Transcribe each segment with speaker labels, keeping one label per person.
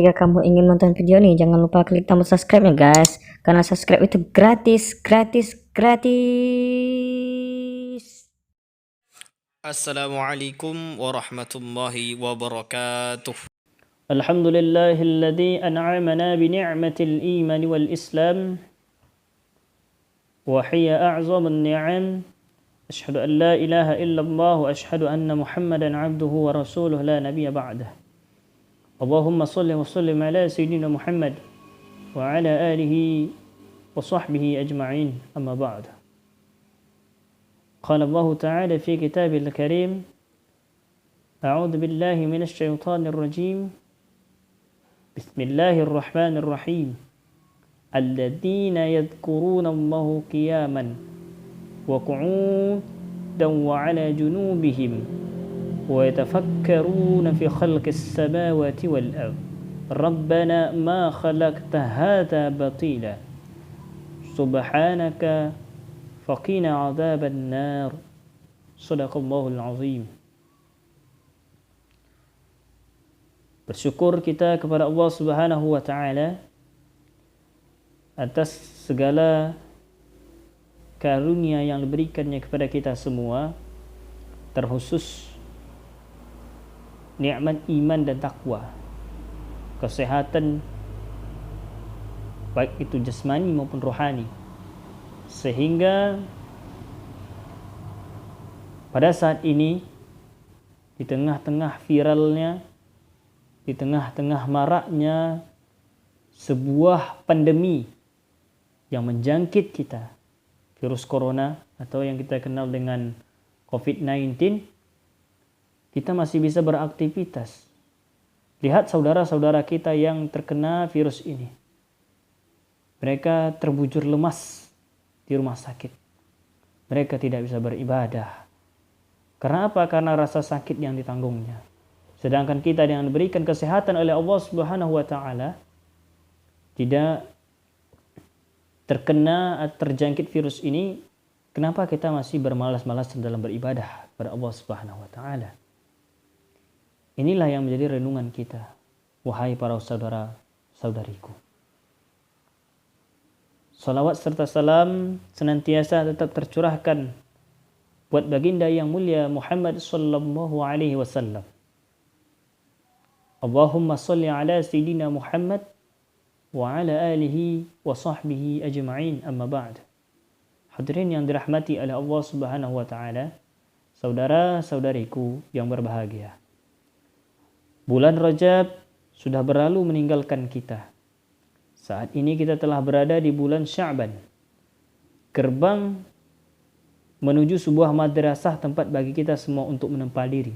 Speaker 1: Jika kamu ingin nonton video ini, jangan lupa klik tombol subscribe ya guys, karena subscribe itu gratis.
Speaker 2: Assalamualaikum warahmatullahi wabarakatuh.
Speaker 3: Alhamdulillahilladzi an'amana bi ni'matil iman wal islam wa hiya a'zamun ni'am. Asyhadu an la ilaha illallah wa asyhadu anna Muhammadan 'abduhu wa rasuluhu la nabiyya ba'dah. Allahumma shalli wa sallim ala sayyidina Muhammad wa ala alihi wa sahbihi ajma'in. Amma ba'd. Qala Allah ta'ala fi kitabil karim, a'udzu billahi minasy syaithanir rajim. Bismillahirrahmanirrahim. Alladzina yadhkuruna Allah qiyaman wa qu'udan wa 'ala junubihim wa yatafakkaruna fi khalqis samawati wal ard. Rabbana ma khalaqta hadza batila. Subhanaka faqina 'adzaban nar. Shadaqallahul 'azim. Bersyukur kita kepada Allah Subhanahu wa taala atas segala karunia yang diberikannya kepada kita semua, terkhusus nikmat iman dan takwa, kesehatan baik itu jasmani maupun rohani, sehingga pada saat ini di tengah-tengah viralnya, di tengah-tengah maraknya sebuah pandemi yang menjangkit kita, virus corona atau yang kita kenal dengan COVID-19, kita masih bisa beraktivitas. Lihat saudara-saudara kita yang terkena virus ini. Mereka terbujur lemas di rumah sakit. Mereka tidak bisa beribadah. Karena apa? Karena rasa sakit yang ditanggungnya. Sedangkan kita yang diberikan kesehatan oleh Allah Subhanahu wa taala tidak terkena atau terjangkit virus ini, kenapa kita masih bermalas-malasan dalam beribadah kepada Allah Subhanahu wa taala? Inilah yang menjadi renungan kita, wahai para saudara-saudariku. Salawat serta salam senantiasa tetap tercurahkan buat baginda yang mulia Muhammad sallallahu alaihi wasallam. Allahumma salli ala sayyidina Muhammad wa ala alihi wa sahbihi ajma'in. Amma ba'd. Hadirin yang dirahmati oleh Allah Subhanahu wa taala, saudara-saudariku yang berbahagia. Bulan Rajab sudah berlalu meninggalkan kita. Saat ini kita telah berada di bulan Sya'ban, gerbang menuju sebuah madrasah tempat bagi kita semua untuk menempa diri,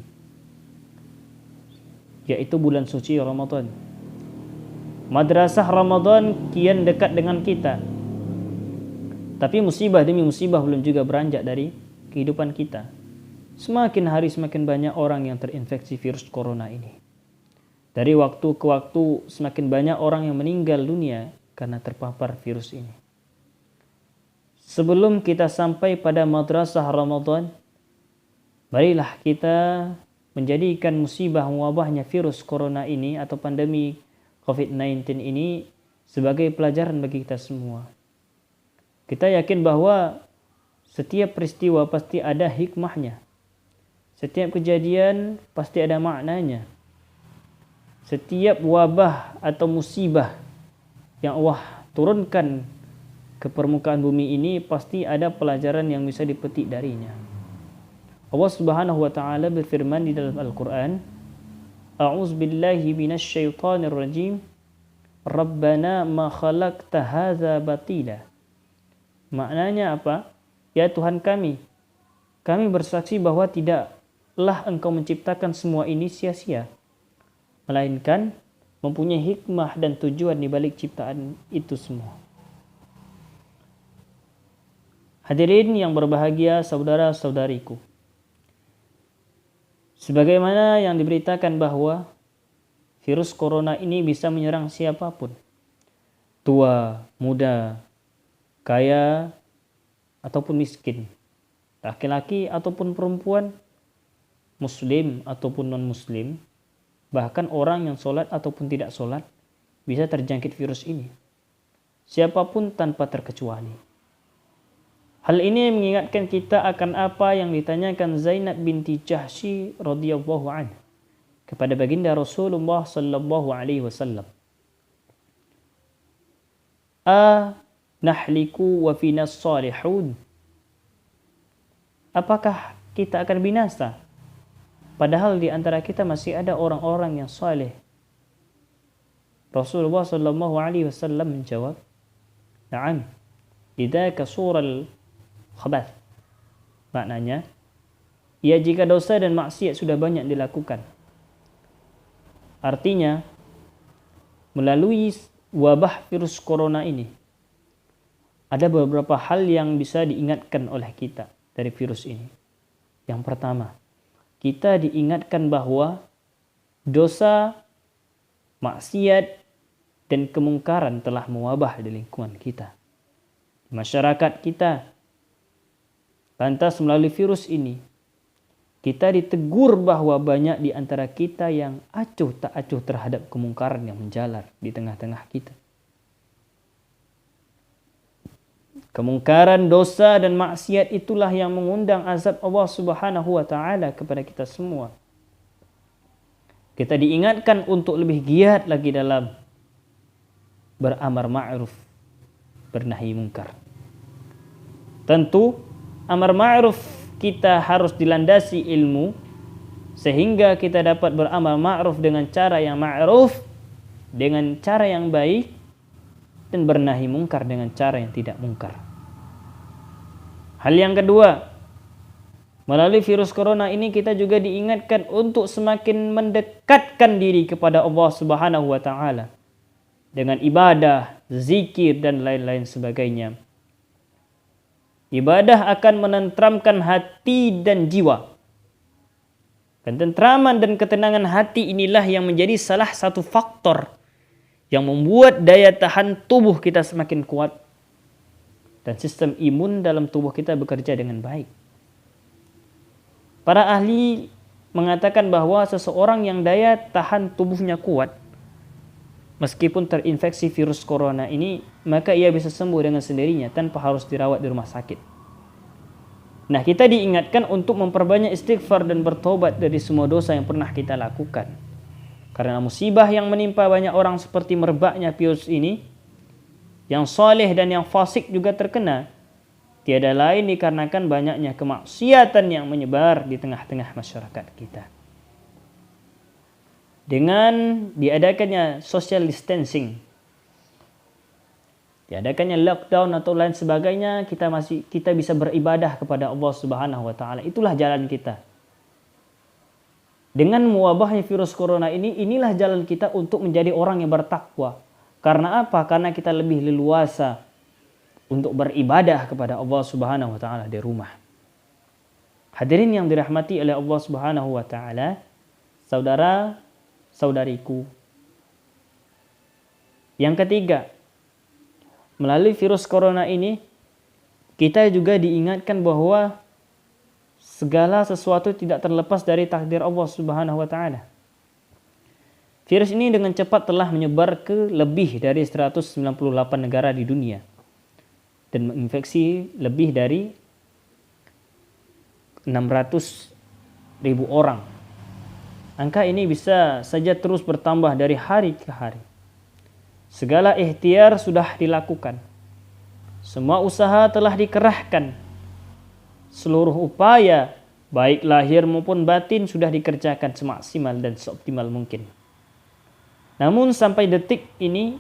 Speaker 3: yaitu bulan suci Ramadan. Madrasah Ramadan kian dekat dengan kita, tapi musibah demi musibah belum juga beranjak dari kehidupan kita. Semakin hari semakin banyak orang yang terinfeksi virus corona ini. Dari waktu ke waktu semakin banyak orang yang meninggal dunia karena terpapar virus ini. Sebelum kita sampai pada madrasah Ramadan, marilah kita menjadikan musibah wabahnya virus corona ini atau pandemi COVID-19 ini sebagai pelajaran bagi kita semua. Kita yakin bahwa setiap peristiwa pasti ada hikmahnya. Setiap kejadian pasti ada maknanya. Setiap wabah atau musibah yang Allah turunkan ke permukaan bumi ini pasti ada pelajaran yang bisa dipetik darinya. Allah Subhanahu wa taala berfirman di dalam Al-Qur'an, A'udzu billahi minasy syaithanir rajim. Rabbana ma khalaqta hadza batila. Maknanya apa? Ya Tuhan kami bersaksi bahwa tidaklah Engkau menciptakan semua ini sia-sia, melainkan mempunyai hikmah dan tujuan di balik ciptaan itu semua. Hadirin yang berbahagia, saudara-saudariku. Sebagaimana yang diberitakan bahwa virus corona ini bisa menyerang siapapun. Tua, muda, kaya, ataupun miskin. Laki-laki ataupun perempuan, muslim ataupun non-muslim, bahkan orang yang sholat ataupun tidak sholat, bisa terjangkit virus ini. Siapapun tanpa terkecuali. Hal ini mengingatkan kita akan apa yang ditanyakan Zainab binti Jahsy radhiyallahu anha kepada baginda Rasulullah sallallahu alaihi wasallam. Nahliku wa finas salihun. Apakah kita akan binasa? Padahal di antara kita masih ada orang-orang yang saleh. Rasulullah sallallahu alaihi wasallam menjawab, "Na'am, idza kasural khabath." Maknanya, ya jika dosa dan maksiat sudah banyak dilakukan. Artinya, melalui wabah virus corona ini, ada beberapa hal yang bisa diingatkan oleh kita dari virus ini. Yang pertama, kita diingatkan bahwa dosa, maksiat, dan kemungkaran telah mewabah di lingkungan kita, di masyarakat kita. Lantas melalui virus ini, kita ditegur bahwa banyak di antara kita yang acuh tak acuh terhadap kemungkaran yang menjalar di tengah-tengah kita. Kemungkaran, dosa, dan maksiat itulah yang mengundang azab Allah Subhanahu wa Ta'ala kepada kita semua. Kita diingatkan untuk lebih giat lagi dalam beramar ma'ruf, bernahi mungkar. Tentu amar ma'ruf kita harus dilandasi ilmu sehingga kita dapat beramal ma'ruf dengan cara yang ma'ruf, dengan cara yang baik, dan bernahi mungkar dengan cara yang tidak mungkar. Hal yang kedua, melalui virus corona ini kita juga diingatkan untuk semakin mendekatkan diri kepada Allah Subhanahu wa Ta'ala dengan ibadah, zikir, dan lain-lain sebagainya. Ibadah akan menenteramkan hati dan jiwa. Ketentraman dan ketenangan hati inilah yang menjadi salah satu faktor yang membuat daya tahan tubuh kita semakin kuat dan sistem imun dalam tubuh kita bekerja dengan baik. Para ahli mengatakan bahwa seseorang yang daya tahan tubuhnya kuat, meskipun terinfeksi virus corona ini, maka ia bisa sembuh dengan sendirinya tanpa harus dirawat di rumah sakit. Nah, kita diingatkan untuk memperbanyak istighfar dan bertobat dari semua dosa yang pernah kita lakukan. Karena musibah yang menimpa banyak orang seperti merebaknya virus ini, yang saleh dan yang fasik juga terkena, tiada lain dikarenakan banyaknya kemaksiatan yang menyebar di tengah-tengah masyarakat kita. Dengan diadakannya social distancing, diadakannya lockdown atau lain sebagainya, kita bisa beribadah kepada Allah Subhanahu wa Ta'ala. Itulah jalan kita. Dengan mewabahnya virus corona ini, inilah jalan kita untuk menjadi orang yang bertakwa. Karena apa? Karena kita lebih leluasa untuk beribadah kepada Allah Subhanahu wa Ta'ala di rumah. Hadirin yang dirahmati oleh Allah Subhanahu wa Ta'ala, saudara-saudariku. Yang ketiga, melalui virus corona ini, kita juga diingatkan bahwa segala sesuatu tidak terlepas dari takdir Allah Subhanahu wa Ta'ala. Virus ini dengan cepat telah menyebar ke lebih dari 198 negara di dunia dan menginfeksi lebih dari 600.000 orang. Angka ini bisa saja terus bertambah dari hari ke hari. Segala ikhtiar sudah dilakukan. Semua usaha telah dikerahkan. Seluruh upaya, baik lahir maupun batin, sudah dikerjakan semaksimal dan seoptimal mungkin. Namun sampai detik ini,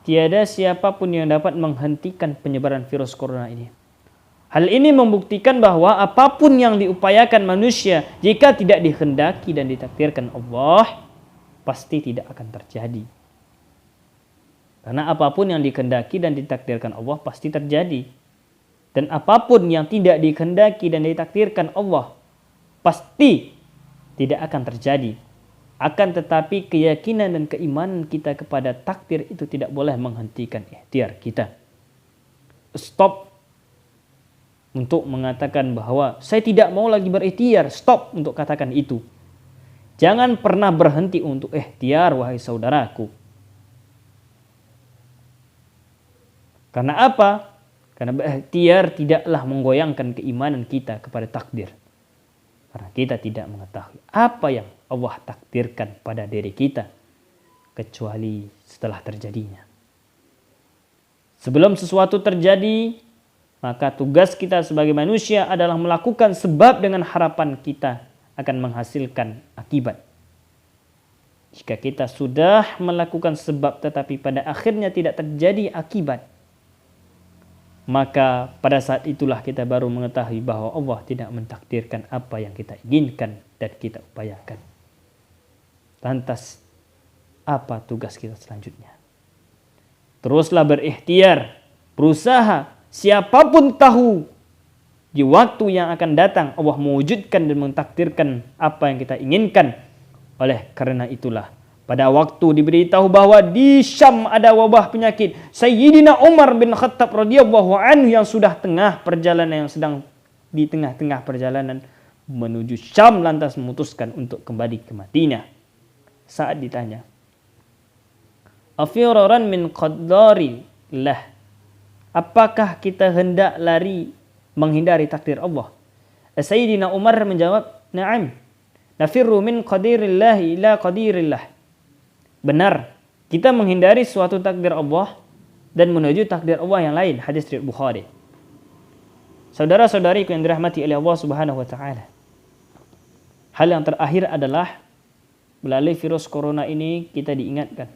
Speaker 3: tiada siapapun yang dapat menghentikan penyebaran virus corona ini. Hal ini membuktikan bahwa apapun yang diupayakan manusia, jika tidak dikehendaki dan ditakdirkan Allah, pasti tidak akan terjadi. Karena apapun yang dikehendaki dan ditakdirkan Allah pasti terjadi. Dan apapun yang tidak dikehendaki dan ditakdirkan Allah pasti tidak akan terjadi. Akan tetapi keyakinan dan keimanan kita kepada takdir itu tidak boleh menghentikan ikhtiar kita. Stop untuk mengatakan bahwa saya tidak mau lagi berikhtiar. Stop untuk katakan itu. Jangan pernah berhenti untuk ikhtiar, wahai saudaraku. Karena apa? Karena berikhtiar tidaklah menggoyangkan keimanan kita kepada takdir. Karena kita tidak mengetahui apa yang Allah takdirkan pada diri kita kecuali setelah terjadinya. Sebelum sesuatu terjadi, maka tugas kita sebagai manusia adalah melakukan sebab dengan harapan kita akan menghasilkan akibat. Jika kita sudah melakukan sebab tetapi pada akhirnya tidak terjadi akibat, maka pada saat itulah kita baru mengetahui bahwa Allah tidak mentakdirkan apa yang kita inginkan dan kita upayakan. Lantas, apa tugas kita selanjutnya? Teruslah berikhtiar, berusaha. Siapapun tahu di waktu yang akan datang Allah mewujudkan dan mentakdirkan apa yang kita inginkan. Oleh karena itulah pada waktu diberitahu bahwa di Syam ada wabah penyakit, Sayyidina Umar bin Khattab radhiyallahu anhu yang sudah sedang di tengah-tengah perjalanan menuju Syam lantas memutuskan untuk kembali ke Madinah. Saat ditanya, afiraran min qadarillah, apakah kita hendak lari menghindari takdir Allah? Sayyidina Umar menjawab, na'am, nafirru min qadirillah ila qadirillah. Benar, kita menghindari suatu takdir Allah dan menuju takdir Allah yang lain. Hadis riwayat Bukhari. Saudara-saudariku yang dirahmati oleh Allah Subhanahu wa taala. Hal yang terakhir adalah melalui virus corona ini kita diingatkan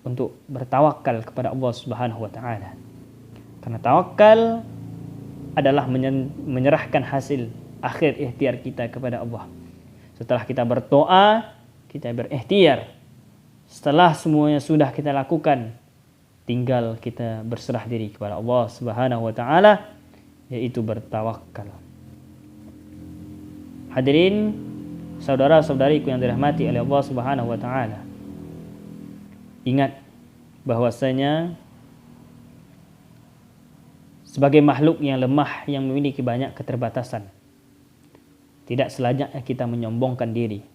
Speaker 3: untuk bertawakal kepada Allah Subhanahu wa taala. Karena tawakal adalah menyerahkan hasil akhir ikhtiar kita kepada Allah. Setelah kita berdoa, kita berikhtiar. Setelah semuanya sudah kita lakukan, tinggal kita berserah diri kepada Allah Subhanahu wa taala, yaitu bertawakal. Hadirin, saudara-saudariku yang dirahmati oleh Allah Subhanahu wa taala. Ingat bahwasanya sebagai makhluk yang lemah yang memiliki banyak keterbatasan, tidak selayaknya kita menyombongkan diri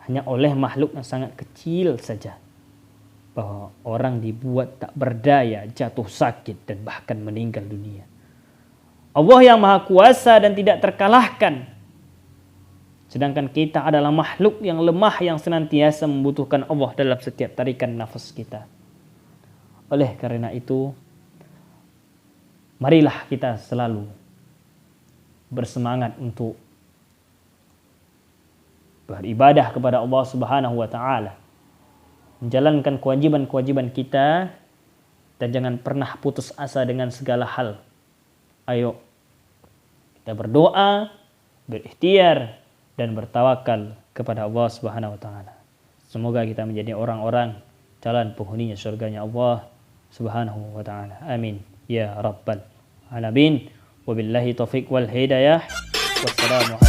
Speaker 3: hanya oleh makhluk yang sangat kecil saja, bahwa orang dibuat tak berdaya, jatuh sakit dan bahkan meninggal dunia. Allah yang maha kuasa dan tidak terkalahkan, sedangkan kita adalah makhluk yang lemah yang senantiasa membutuhkan Allah dalam setiap tarikan nafas kita. Oleh karena itu, marilah kita selalu bersemangat untuk beribadah kepada Allah Subhanahu wa taala, menjalankan kewajiban-kewajiban kita dan jangan pernah putus asa dengan segala hal. Ayo kita berdoa, berikhtiar dan bertawakal kepada Allah Subhanahu wa taala. Semoga kita menjadi orang-orang jalan penghuninya surganya Allah Subhanahu wa taala. Amin ya rabbal alamin. Wabillahi taufiq wal hidayah. Wassalamu